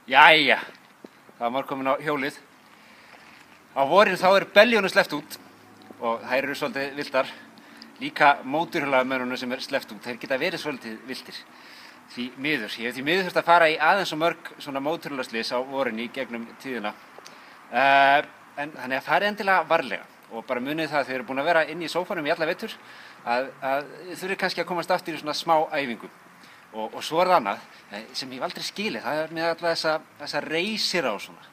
Jæja, það var komin á hjólið. Á vorin þá beljónu sleppt út og þær eru svolítið vildar. Líka mótorhjólamönnunum sem sleppt út, þeir geta verið svolítið vildir. Því miður. Ég hef því miður þurft að fara í aðeins og mörg svona mótorhjólaslys á vorinni í gegnum tíðina. Þannig að farið endilega varlega og bara munið það að þið eru búin að vera inn í sófanum í alla vetur að þið þurfið kannski að komast aftur í svona smá æfingu. Og svo það annað sem ég hef aldrei skilið, það með alla þessa reisir á svona.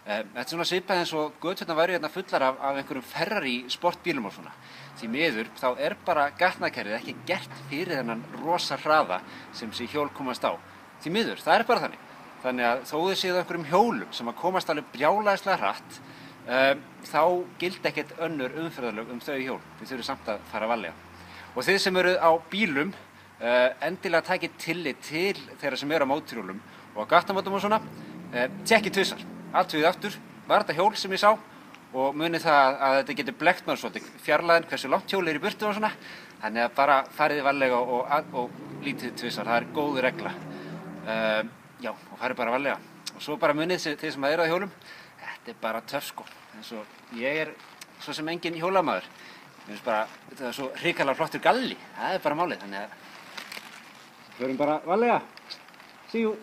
Þetta svona svipað eins og göturnar væru hérna fullar af einhverjum Ferrari sportbílum og svona. Því miður þá bara gatnakerfið ekki gert fyrir þennan rosa hraða sem þessi hjól komast á. Því miður, það bara þannig. Þannig að þó þið séu á einhverjum hjólum sem að komast alveg brjálæðislega hratt, þá gildi ekkert önnur umferðarlög þau hjól. Þið þurfið samt að fara varlega. Og þið sem eruð á bílum, endilega takið tillit til þeirra sem eru á mótorhjólum og á gatnamótum og svona, tjekkið tvisvar. Athugið aftur, var þetta hjól sem ég sá og munið það að þetta getur blekkt maður svolítið fjarlægðin hversu langt hjól í burtu og svona. Þannig að bara farið varlega og lítið tvisvar, það góð regla. Já, og farið bara varlega. Og svo bara munið þeir sem eru á hjólum, þetta bara töff sko. Eins og ég svo sem engin hjólamaður. Mér finnst bara, þetta svo hrikalega flottur galli, það bara málið. Þannig að förum bara varlega. See you.